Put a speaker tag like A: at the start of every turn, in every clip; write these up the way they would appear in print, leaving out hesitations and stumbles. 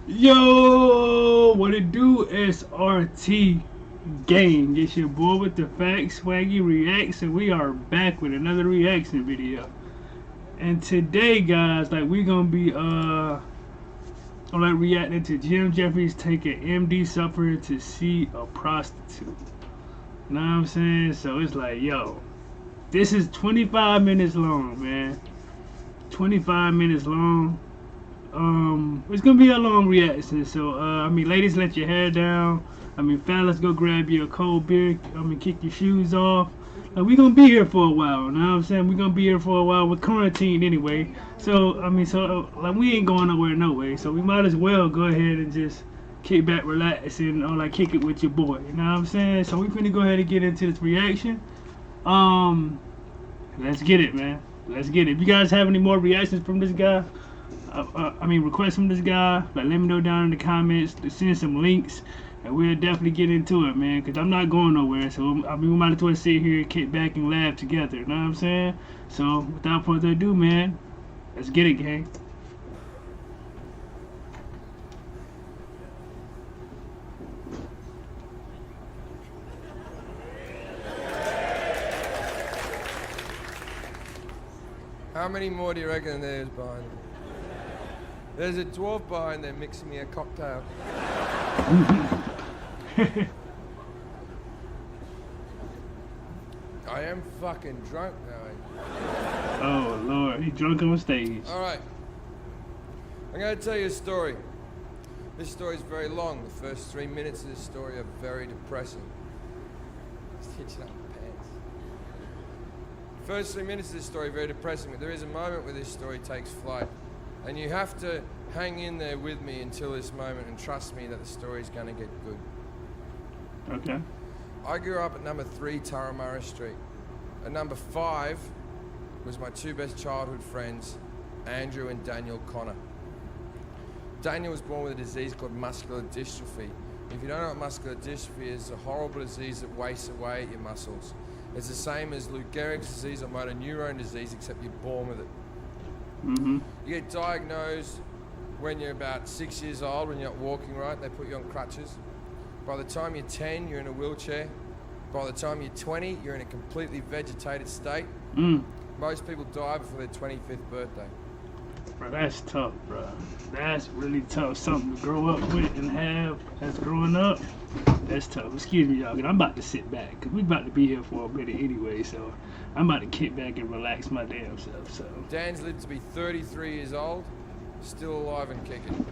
A: Yo, what it do? SRT gang. It's your boy with the facts, Swaggy Reacts, and we are back with another reaction video. And today, guys, like we gonna be reacting to Jefferies take an MD sufferer to see a prostitute. You know what I'm saying? So it's like, yo, this is 25 minutes long, man. 25 minutes long. It's gonna be a long reaction, so ladies, let your hair down. Fellas, go grab you a cold beer. Kick your shoes off. We gonna be here for a while. You know what I'm saying? We gonna be here for a while. We're quarantined anyway, so we ain't going nowhere no way. So we might as well go ahead and just kick back, relax, and kick it with your boy. You know what I'm saying? So we finna go ahead and get into this reaction. Let's get it, man. Let's get it. If you guys have any more reactions from this guy, requests from this guy, like let me know down in the comments, to send some links, and we'll definitely get into it, man, because I'm not going nowhere. So we might as well sit here, kick back, and laugh together. You know what I'm saying? So without further ado, man, let's get it, gang.
B: How many more do you reckon there's behind them? There's a dwarf behind there mixing me a cocktail. I am fucking drunk now.
A: Oh, Lord. He drunk on stage.
B: Alright. I'm going to tell you a story. This story is very long. The first 3 minutes of this story are very depressing. Stitching up my pants. The first 3 minutes of this story are very depressing, but there is a moment where this story takes flight. And you have to hang in there with me until this moment and trust me that the story's going to get good.
A: Okay.
B: I grew up at number 3 Turramurra Street. At number 5 was my two best childhood friends, Andrew and Daniel Connor. Daniel was born with a disease called muscular dystrophy. If you don't know what muscular dystrophy is, it's a horrible disease that wastes away your muscles. It's the same as Lou Gehrig's disease or motor neurone disease, except you're born with it.
A: Mm-hmm.
B: You get diagnosed when you're about 6 years old, when you're not walking right, they put you on crutches. By the time you're 10, you're in a wheelchair. By the time you're 20, you're in a completely vegetated state. Most people die before their 25th birthday.
A: Bro, that's tough, bro. That's really tough. Something to grow up with and have as growing up. That's tough. Excuse me, y'all, 'cause I'm about to sit back, because we about to be here for a minute anyway, so I'm about to kick back and relax my damn self, so.
B: Dan's lived to be 33 years old, still alive and kicking.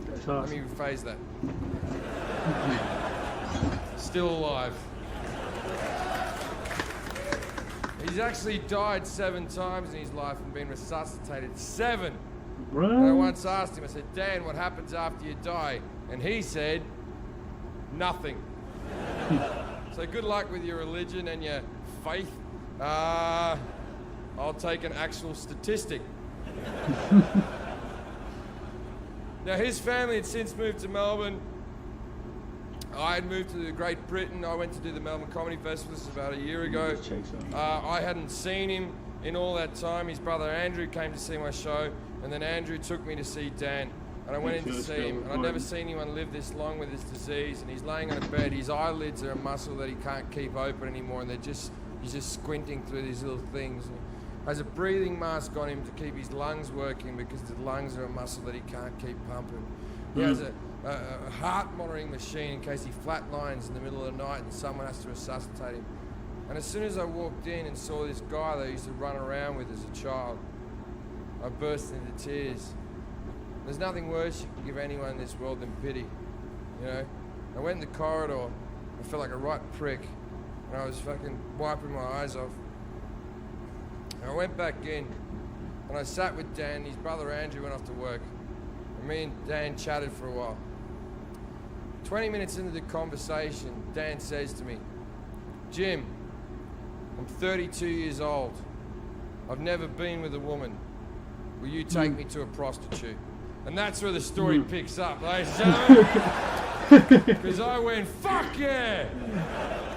A: That's awesome.
B: Let me rephrase that. Still alive. He's actually died 7 times in his life and been resuscitated 7.
A: Bro.
B: And I once asked him, I said, Dan, what happens after you die? And he said, nothing. So good luck with your religion and your faith. I'll take an actual statistic. Now his family had since moved to Melbourne. I had moved to Great Britain. I went to do the Melbourne Comedy Festival. This was about a year ago. I hadn't seen him in all that time. His brother Andrew came to see my show, and then Andrew took me to see Dan. And I went in to see him, and I'd never seen anyone live this long with this disease. And he's laying on a bed. His eyelids are a muscle that he can't keep open anymore, and he's just squinting through these little things. Has a breathing mask on him to keep his lungs working, because the lungs are a muscle that he can't keep pumping. He has a heart monitoring machine in case he flatlines in the middle of the night and someone has to resuscitate him. And as soon as I walked in and saw this guy that I used to run around with as a child, I burst into tears. There's nothing worse you can give anyone in this world than pity, you know? I went in the corridor, I felt like a right prick, and I was fucking wiping my eyes off. And I went back in, and I sat with Dan. His brother Andrew went off to work, and me and Dan chatted for a while. 20 minutes into the conversation, Dan says to me, Jim, I'm 32 years old. I've never been with a woman. Will you take me to a prostitute? And that's where the story picks up, ladies and gentlemen. Because I went, fuck yeah!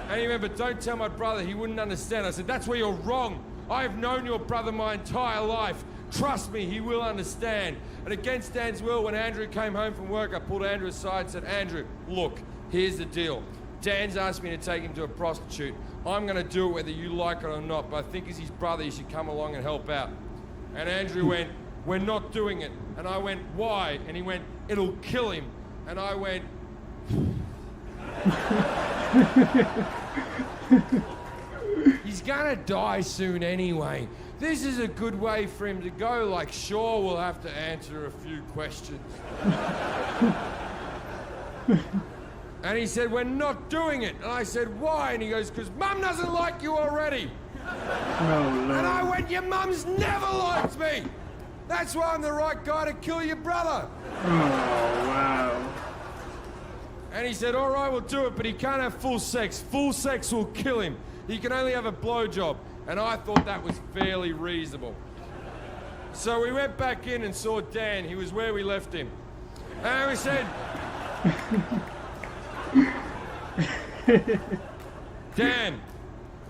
B: And he went, but don't tell my brother, he wouldn't understand. I said, that's where you're wrong. I have known your brother my entire life. Trust me, he will understand. And against Dan's will, when Andrew came home from work, I pulled Andrew aside and said, Andrew, look, here's the deal. Dan's asked me to take him to a prostitute. I'm going to do it whether you like it or not, but I think as his brother, you should come along and help out. And Andrew went, we're not doing it. And I went, why? And he went, it'll kill him. And I went, he's gonna die soon anyway. This is a good way for him to go. Like, sure, we'll have to answer a few questions. And he said, we're not doing it. And I said, why? And he goes, because Mum doesn't like you already.
A: Oh,
B: and I went, your mum's never liked me. That's why I'm the right guy to kill your brother.
A: Oh, wow.
B: And he said, all right, we'll do it, but he can't have full sex. Full sex will kill him. He can only have a blowjob. And I thought that was fairly reasonable. So we went back in and saw Dan. He was where we left him. And we said, Dan,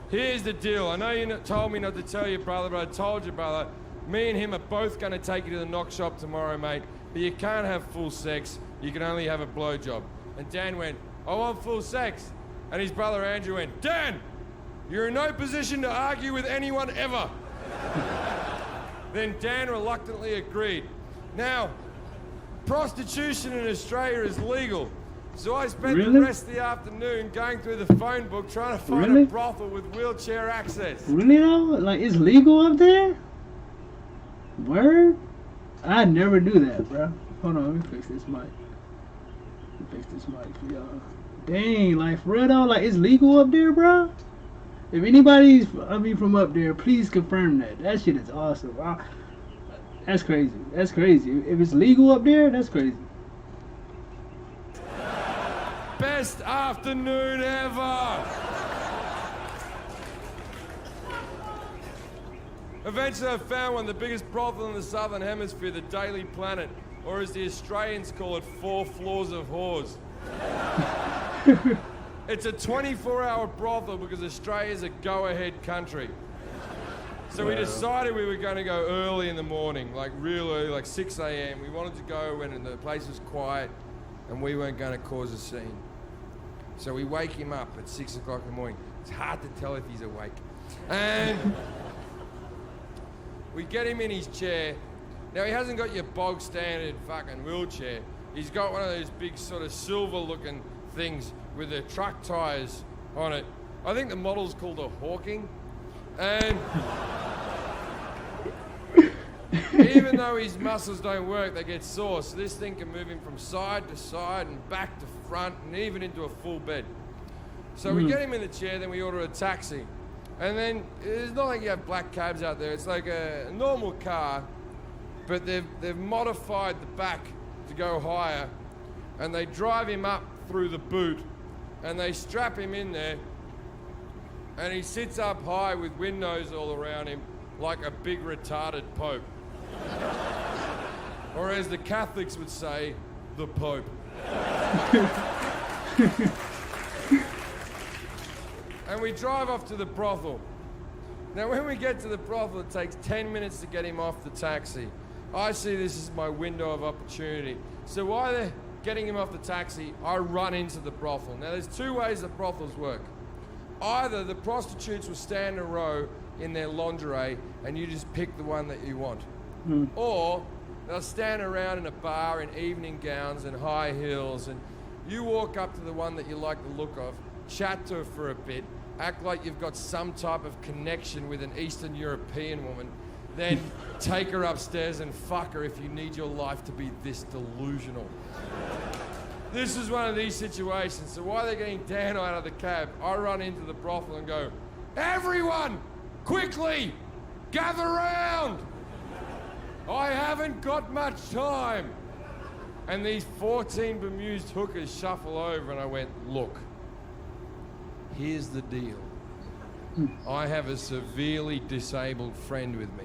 B: here's the deal. I know you told me not to tell your brother, but I told your brother. Me and him are both going to take you to the knock shop tomorrow, mate. But you can't have full sex. You can only have a blowjob. And Dan went, I want full sex. And his brother Andrew went, Dan, you're in no position to argue with anyone ever. Then Dan reluctantly agreed. Now, prostitution in Australia is legal. So I spent the rest of the afternoon going through the phone book trying to find a brothel with wheelchair access.
A: Really though? Like, it's legal up there? Word? I never knew that, bro. Hold on, let me fix this mic. Fix this mic for y'all. Dang, like for real though, like it's legal up there, bro. If anybody's, from up there, please confirm that. That shit is awesome. That's crazy. That's crazy. If it's legal up there, that's crazy.
B: Best afternoon ever. Eventually I found one, the biggest brothel in the Southern Hemisphere, the Daily Planet, or as the Australians call it, 4 floors of whores. It's a 24-hour brothel because Australia's a go-ahead country. So we decided we were going to go early in the morning, like real early, like 6 a.m. We wanted to go when the place was quiet and we weren't going to cause a scene. So we wake him up at 6 o'clock in the morning. It's hard to tell if he's awake. And we get him in his chair. Now, he hasn't got your bog standard fucking wheelchair. He's got one of those big sort of silver-looking things with the truck tires on it. I think the model's called a Hawking. And even though his muscles don't work, they get sore. So this thing can move him from side to side and back to front and even into a full bed. So we get him in the chair, then we order a taxi. And then it's not like you have black cabs out there. It's like a normal car, but they've modified the back to go higher, and they drive him up through the boot, and they strap him in there, and he sits up high with windows all around him like a big retarded Pope. Or as the Catholics would say, the Pope. And we drive off to the brothel. Now when we get to the brothel, it takes 10 minutes to get him off the taxi. I see this as my window of opportunity. So while they're getting him off the taxi, I run into the brothel. Now there's 2 ways that brothels work. Either the prostitutes will stand in a row in their lingerie and you just pick the one that you want. Or they'll stand around in a bar in evening gowns and high heels, and you walk up to the one that you like the look of, chat to her for a bit, act like you've got some type of connection with an Eastern European woman, then take her upstairs and fuck her if you need your life to be this delusional. This is one of these situations. So while they're getting Dan out of the cab, I run into the brothel and go, everyone, quickly, gather round. I haven't got much time. And these 14 bemused hookers shuffle over, and I went, look, here's the deal. I have a severely disabled friend with me.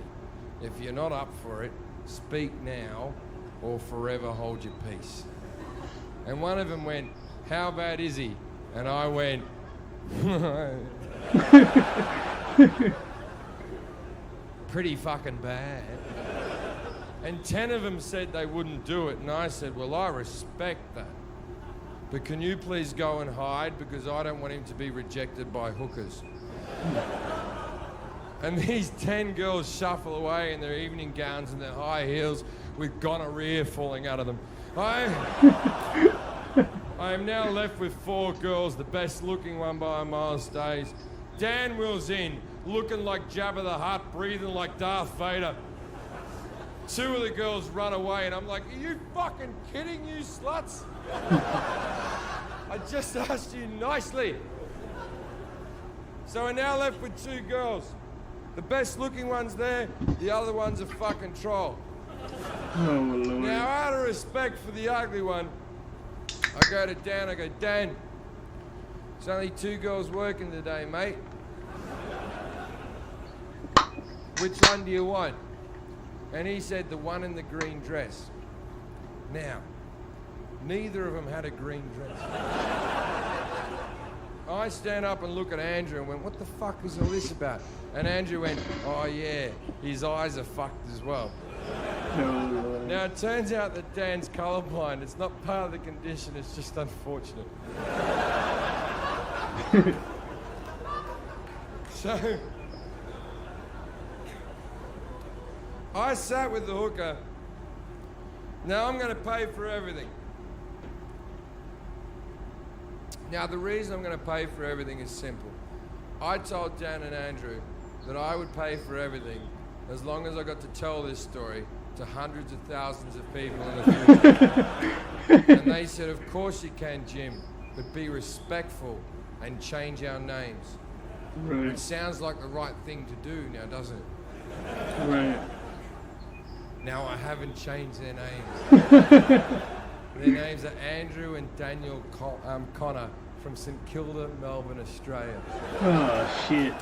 B: If you're not up for it, speak now or forever hold your peace. And one of them went, how bad is he? And I went, pretty fucking bad. And 10 of them said they wouldn't do it. And I said, well, I respect that. But can you please go and hide, because I don't want him to be rejected by hookers. And these 10 girls shuffle away in their evening gowns and their high heels with gonorrhea falling out of them. I am now left with 4 girls, the best looking one by a mile stays. Dan wheels in, looking like Jabba the Hutt, breathing like Darth Vader. 2 of the girls run away and I'm like, are you fucking kidding, you sluts? I just asked you nicely. So we're now left with 2 girls. The best looking one's there, the other one's a fucking troll.
A: Oh, Lord.
B: Now, out of respect for the ugly one, I go to Dan, I go, Dan, there's only 2 girls working today, mate. Which one do you want? And he said, the one in the green dress. Now, neither of them had a green dress. I stand up and look at Andrew and went, what the fuck is all this about? And Andrew went, oh yeah, his eyes are fucked as well.
A: No.
B: Now it turns out that Dan's colourblind. It's not part of the condition, it's just unfortunate. So, I sat with the hooker. Now I'm going to pay for everything. Now the reason I'm going to pay for everything is simple. I told Dan and Andrew that I would pay for everything as long as I got to tell this story to hundreds of thousands of people in the future. And they said, of course you can, Jim, but be respectful and change our names.
A: Right.
B: It sounds like the right thing to do now, doesn't it?
A: Right.
B: Now I haven't changed their names. Their names are Andrew and Daniel Connor from St Kilda, Melbourne, Australia.
A: Oh, shit.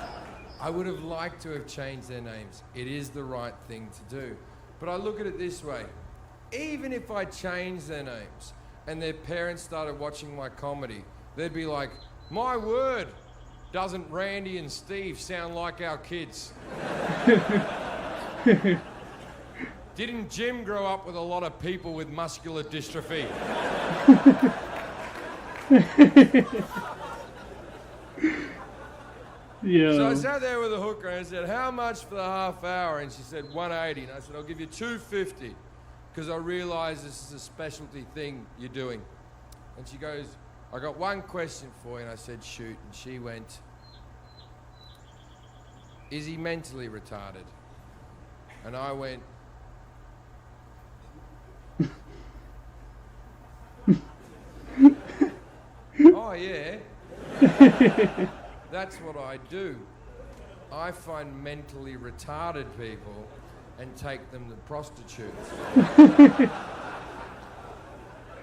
B: I would have liked to have changed their names. It is the right thing to do. But I look at it this way. Even if I changed their names and their parents started watching my comedy, they'd be like, my word, doesn't Randy and Steve sound like our kids? Didn't Jim grow up with a lot of people with muscular dystrophy?
A: Yeah.
B: So I sat there with a hooker and I said, how much for the half hour? And she said, 180. And I said, I'll give you 250 because I realise this is a specialty thing you're doing. And she goes, I got one question for you. And I said, shoot. And she went, is he mentally retarded? And I went, oh yeah. That's what I do. I find mentally retarded people and take them to prostitutes.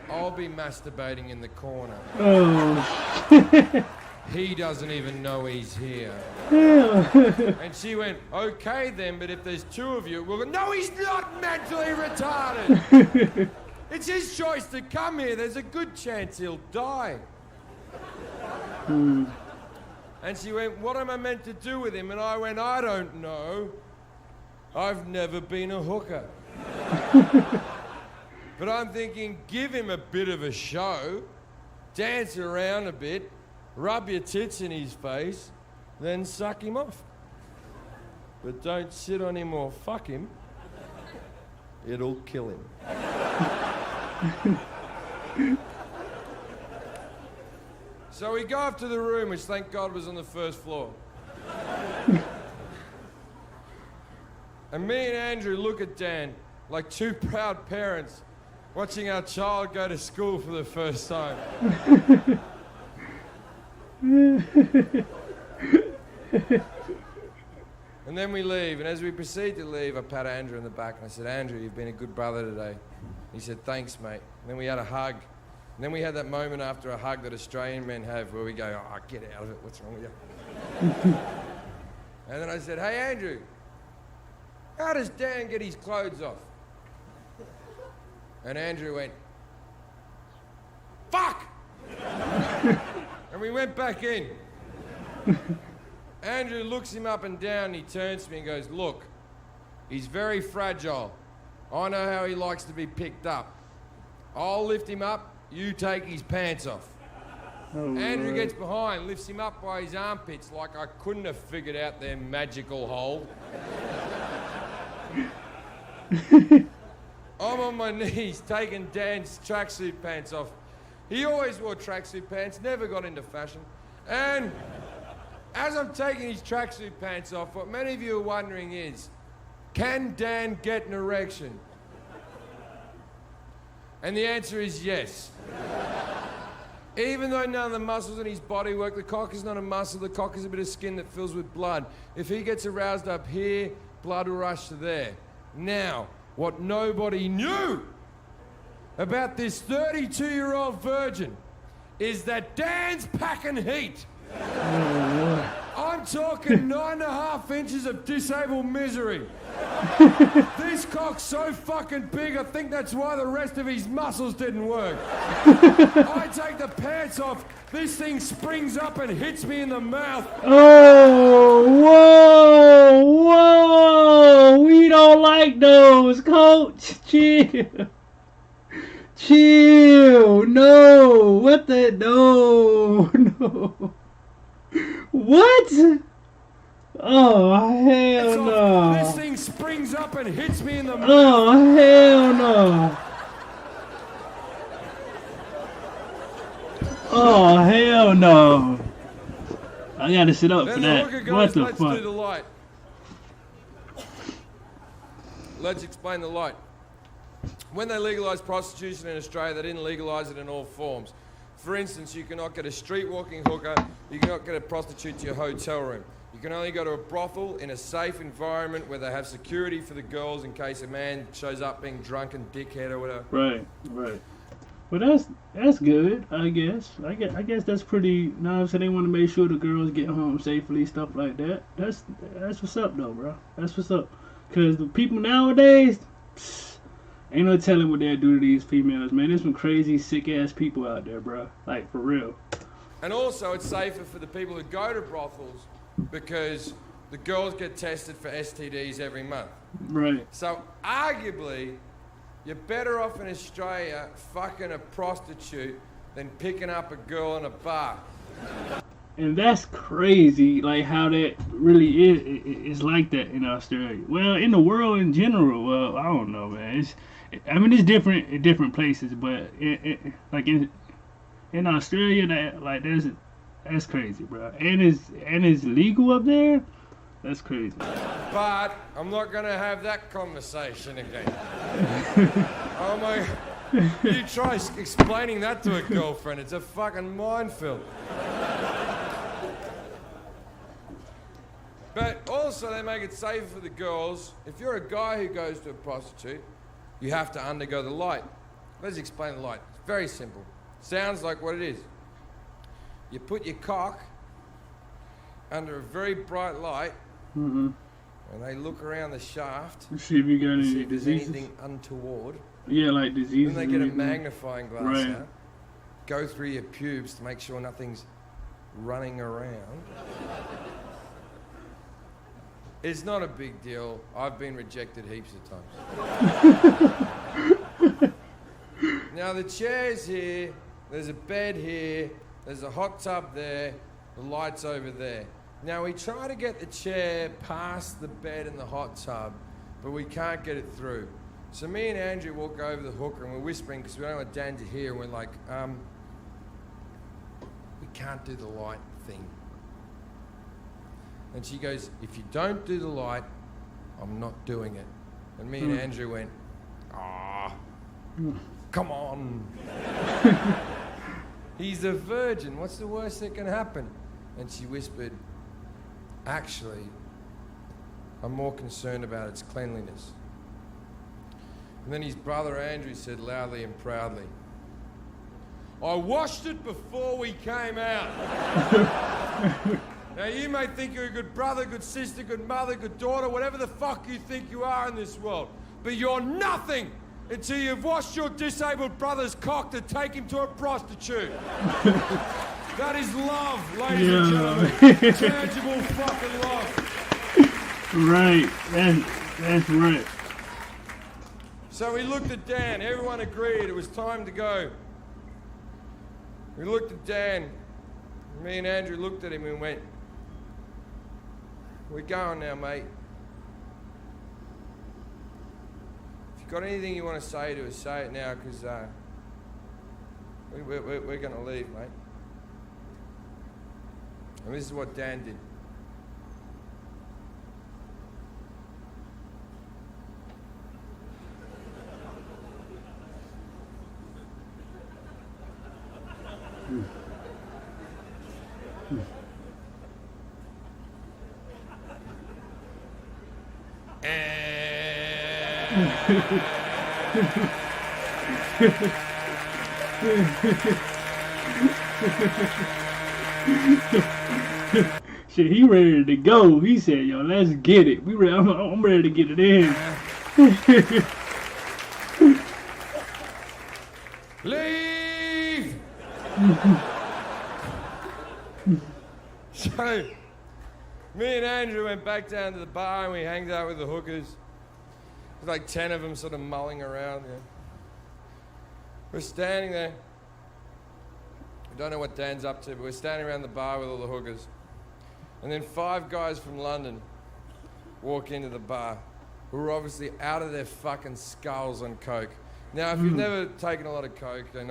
B: I'll be masturbating in the corner.
A: Oh.
B: He doesn't even know he's here. And she went, okay then, but if there's 2 of you, we'll go, no, he's not mentally retarded. It's his choice to come here. There's a good chance he'll die. And she went, what am I meant to do with him? And I went, I don't know. I've never been a hooker. But I'm thinking, give him a bit of a show, dance around a bit, rub your tits in his face, then suck him off. But don't sit on him or fuck him. It'll kill him. So we go up to the room, which thank God was on the first floor. And me and Andrew look at Dan like 2 proud parents watching our child go to school for the first time. And then we leave, and as we proceed to leave, I pat Andrew in the back and I said, Andrew, you've been a good brother today. He said, thanks, mate. And then we had a hug. And then we had that moment after a hug that Australian men have where we go, oh, get out of it, what's wrong with you? And then I said, hey, Andrew, how does Dan get his clothes off? And Andrew went, fuck! And we went back in. Andrew looks him up and down, and he turns to me and goes, look, he's very fragile. I know how he likes to be picked up. I'll lift him up, you take his pants off.
A: Oh,
B: Andrew
A: Lord.
B: gets behind, lifts him up by his armpits like I couldn't have figured out their magical hold. I'm on my knees taking Dan's tracksuit pants off. He always wore tracksuit pants, never got into fashion. And as I'm taking his tracksuit pants off, what many of you are wondering is, can Dan get an erection? And the answer is yes. Even though none of the muscles in his body work, the cock is not a muscle, the cock is a bit of skin that fills with blood. If he gets aroused up here, blood will rush to there. Now, what nobody knew about this 32-year-old virgin is that Dan's packing heat. I'm talking 9.5 inches of disabled misery. This cock's so fucking big, I think that's why the rest of his muscles didn't work. I take the pants off, this thing springs up and hits me in the mouth.
A: Oh, whoa, we don't like those, coach. Chill. Chill. No. What the? No. No. What? Oh, hell no.
B: This thing springs up and hits me in the mouth.
A: Oh, hell no. Oh, hell no. I gotta sit up for that. What the
B: Let's
A: fuck?
B: do the light. Let's explain the light. When they legalised prostitution in Australia, they didn't legalise it in all forms. For instance, you cannot get a street-walking hooker, you cannot get a prostitute to your hotel room. You can only go to a brothel in a safe environment where they have security for the girls in case a man shows up being drunken dickhead or whatever.
A: Right, right. Well, that's good, I guess. I guess that's pretty. Now, so they want to make sure the girls get home safely, stuff like that. That's what's up, though, bro. That's what's up. Cause the people nowadays, ain't no telling what they'll do to these females, man. There's some crazy, sick ass people out there, bro. Like for real.
B: And also, it's safer for the people who go to brothels because the girls get tested for STDs every month.
A: Right.
B: So arguably, you're better off in Australia fucking a prostitute than picking up a girl in a bar.
A: And that's crazy, like how that really is like that in Australia. Well, in the world in general, well, I don't know, man. It's different in different places, but like in Australia, that's crazy, bro. And it's legal up there. That's crazy.
B: But I'm not gonna have that conversation again. Oh my! You try explaining that to a girlfriend, it's a fucking minefield. But also they make it safer for the girls. If you're a guy who goes to a prostitute, you have to undergo the light. Let's explain the light. It's very simple. Sounds like what it is. You put your cock under a very bright light, and they look around the shaft.
A: See if you got any
B: if there's
A: diseases.
B: anything untoward.
A: Yeah, like diseases.
B: Then they get a magnifying glass
A: Right.
B: out, go through your pubes to make sure nothing's running around. It's not a big deal. I've been rejected heaps of times. Now the chair's here, there's a bed here, there's a hot tub there, the light's over there. Now we try to get the chair past the bed and the hot tub, but we can't get it through. So me and Andrew walk over the hooker and we're whispering because we don't want Dan to hear, and we're like, we can't do the light thing. And she goes, if you don't do the light, I'm not doing it. And me and Andrew went, come on. He's a virgin, what's the worst that can happen? And she whispered, actually, I'm more concerned about its cleanliness. And then his brother Andrew said loudly and proudly, I washed it before we came out. Now you may think you're a good brother, good sister, good mother, good daughter, whatever the fuck you think you are in this world. But you're nothing until you've washed your disabled brother's cock to take him to a prostitute. That is love, ladies and gentlemen. Tangible fucking love.
A: Right, that's right.
B: So we looked at Dan. Everyone agreed it was time to go. We looked at Dan. Me and Andrew looked at him and went, "We're going now, mate. If you've got anything you want to say to us, say it now, because we're going to leave, mate." And this is what Dan did.
A: Shit, he ready to go. He said, "Yo, let's get it. I'm ready to get it in."
B: Leave! So, me and Andrew went back down to the bar and we hanged out with the hookers. There's like 10 of them sort of mulling around. Yeah. We're standing there. I don't know what Dan's up to, but we're standing around the bar with all the hookers. And then 5 guys from London walk into the bar who are obviously out of their fucking skulls on coke. Now, if you've never taken a lot of coke, then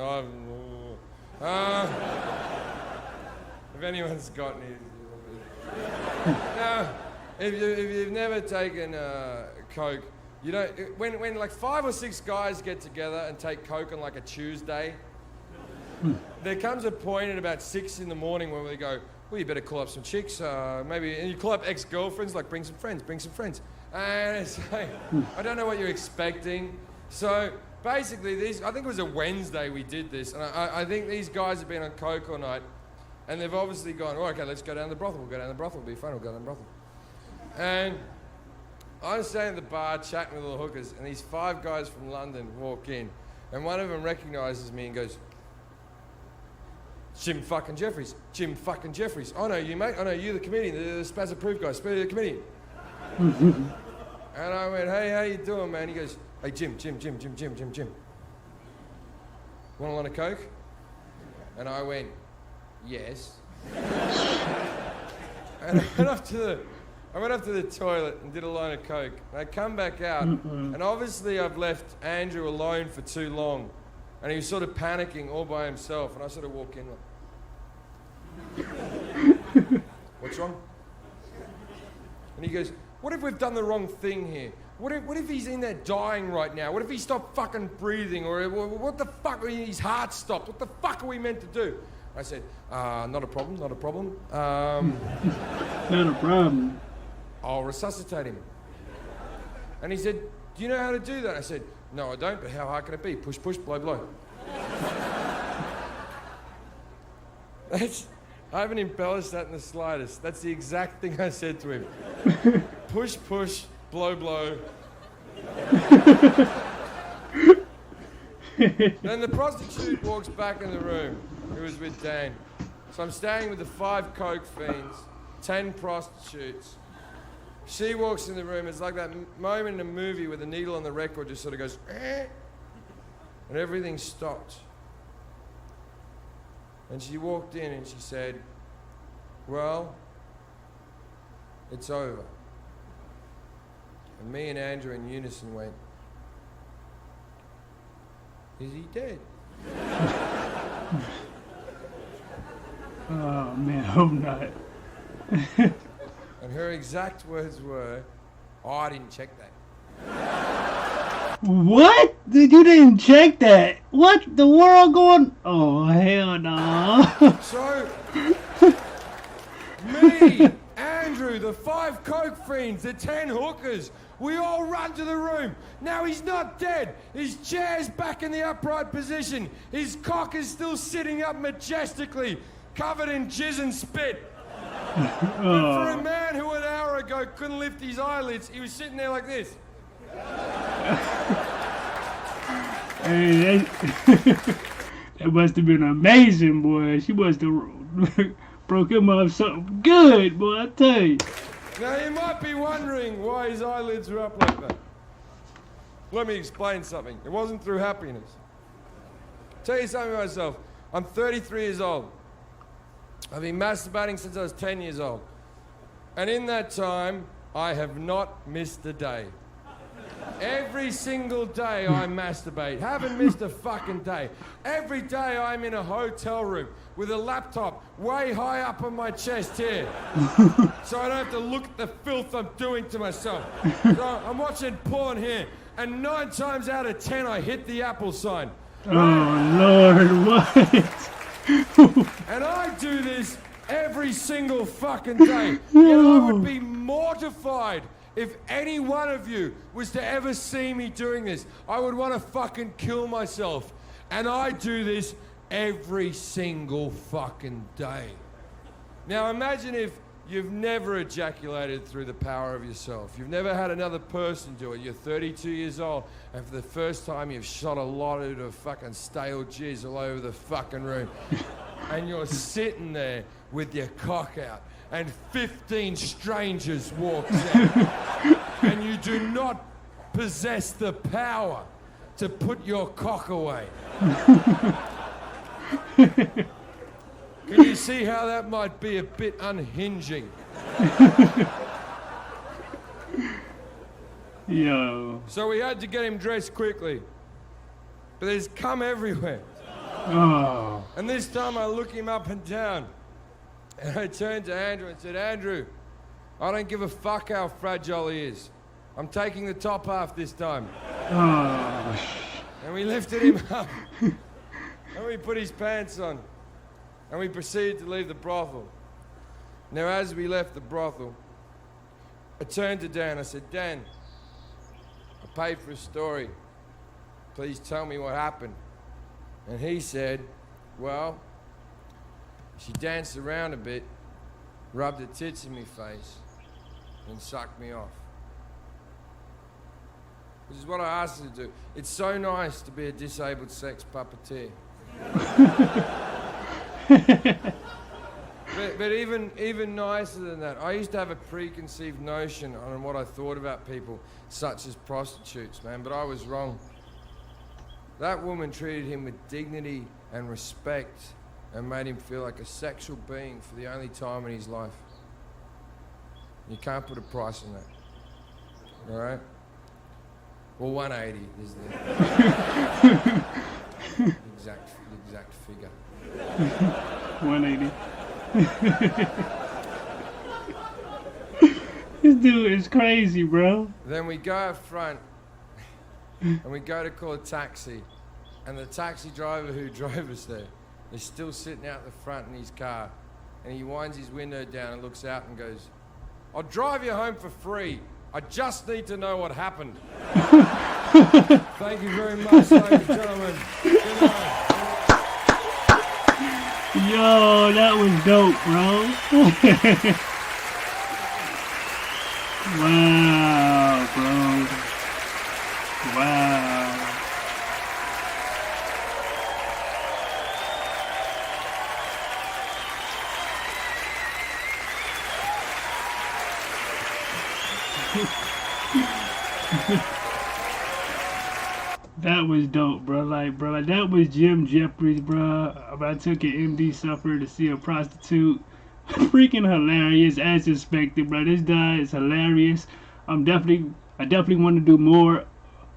B: if anyone's got any... Now, if you've never taken coke, you know, when like 5 or 6 guys get together and take coke on like a Tuesday, there comes a point at about 6 in the morning where they go, "Well, you better call up some chicks, maybe," and you call up ex-girlfriends, like, bring some friends. And it's like, I don't know what you're expecting. So basically, I think it was a Wednesday we did this, and I think these guys have been on coke all night, and they've obviously gone, "Oh, okay, let's go down to the brothel. We'll go down to the brothel. It'll be fun. We'll go down to the brothel." And I'm standing at the bar chatting with all the hookers, and these 5 guys from London walk in, and one of them recognises me and goes, "Jim fucking Jefferies. Jim fucking Jefferies. I know you, mate. I know you, the comedian, the Spaz Approved guy, the comedian." And I went, "Hey, how you doing, man?" He goes, "Hey, Jim. Want a line of coke?" And I went, "Yes." And I went up to the toilet and did a line of coke. And I come back out, and obviously I've left Andrew alone for too long. And he was sort of panicking all by himself, and I sort of walk in like, "What's wrong?" And he goes, "What if we've done the wrong thing here? What if he's in there dying right now? What if he stopped fucking breathing? Or what the fuck, his heart stopped? What the fuck are we meant to do?" I said, not a problem.
A: Not a problem.
B: "I'll resuscitate him." And he said, "Do you know how to do that?" I said, "No, I don't, but how hard can it be? Push, push, blow, blow." I haven't embellished that in the slightest. That's the exact thing I said to him. Push, push, blow, blow. Then the prostitute walks back in the room, who was with Dan. So I'm staying with the 5 coke fiends, 10 prostitutes. She walks in the room. It's like that moment in a movie where the needle on the record just sort of goes, eh, and everything stopped. And she walked in and she said, "Well, it's over." And me and Andrew in unison went, "Is he dead?"
A: Oh man, I hope not.
B: And her exact words were, "Oh, I didn't check that."
A: What? You didn't check that? What the world going? Oh hell no!
B: So, me, Andrew, the 5 coke fiends, the 10 hookers, we all run to the room. Now he's not dead. His chair's back in the upright position. His cock is still sitting up majestically, covered in jizz and spit. But for a man who an hour ago couldn't lift his eyelids, he was sitting there like this.
A: Hey, that must have been amazing, boy. She must have broke him up something good, boy, I tell you.
B: Now you might be wondering why his eyelids are up like that. Let me explain something. It wasn't through happiness. Tell you something about myself. I'm 33 years old. I've been masturbating since I was 10 years old. And in that time, I have not missed a day. Every single day I masturbate. Haven't missed a fucking day. Every day I'm in a hotel room with a laptop way high up on my chest here. So I don't have to look at the filth I'm doing to myself. So I'm watching porn here. And 9 times out of 10 I hit the Apple sign.
A: Oh, Lord, what?
B: And I do this every single fucking day. Yet I would be mortified if any one of you was to ever see me doing this. I would want to fucking kill myself. And I do this every single fucking day. Now imagine if you've never ejaculated through the power of yourself. You've never had another person do it. You're 32 years old, and for the first time you've shot a lot of fucking stale jizz all over the fucking room. And you're sitting there with your cock out, and 15 strangers walk in, and you do not possess the power to put your cock away. Can you see how that might be a bit unhinging?
A: Yo.
B: So we had to get him dressed quickly. But there's cum everywhere.
A: Oh.
B: And this time I look him up and down. And I turned to Andrew and said, Andrew, I don't give a fuck how fragile he is. I'm taking the top half this time.
A: Oh.
B: And we lifted him up. And we put his pants on. And we proceeded to leave the brothel. Now, as we left the brothel, I turned to Dan. I said, Dan, I paid for a story. Please tell me what happened. And he said, well, she danced around a bit, rubbed her tits in my face, and sucked me off. Which is what I asked her to do. It's so nice to be a disabled sex puppeteer. but even nicer than that, I used to have a preconceived notion on what I thought about people such as prostitutes, man, but I was wrong. That woman treated him with dignity and respect and made him feel like a sexual being for the only time in his life. You can't put a price on that. All right? Well, 180 is the exact figure.
A: 180. This dude is crazy, bro.
B: Then we go up front and we go to call a taxi, and the taxi driver who drove us there is still sitting out the front in his car, and he winds his window down and looks out and goes, I'll drive you home for free. I just need to know what happened. Thank you very much, ladies and gentlemen. Good night.
A: Yo, that was dope, bro. Wow, bro. Wow. That was dope, bro. Like that was Jefferies, bro. I took an MD sufferer to see a prostitute. Freaking hilarious, as expected, bro. This guy is hilarious. I definitely want to do more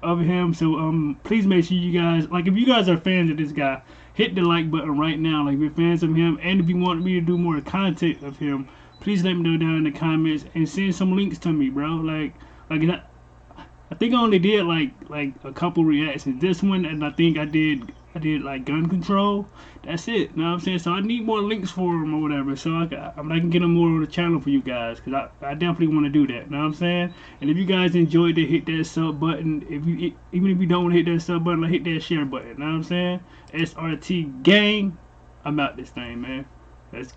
A: of him. So please make sure you guys, like, if you guys are fans of this guy, hit the like button right now. Like, if you're fans of him, and if you want me to do more content of him, please let me know down in the comments and send some links to me, bro. I think I only did like a couple reactions. This one, and I think I did like gun control. That's it. Know what I'm saying? So I need more links for him or whatever, so I can get him more on the channel for you guys, because I definitely want to do that. Know what I'm saying? And if you guys enjoyed it, hit that sub button. Even if you don't want to hit that sub button, like, hit that share button. Know what I'm saying? SRT gang. I'm out this thing, man. Let's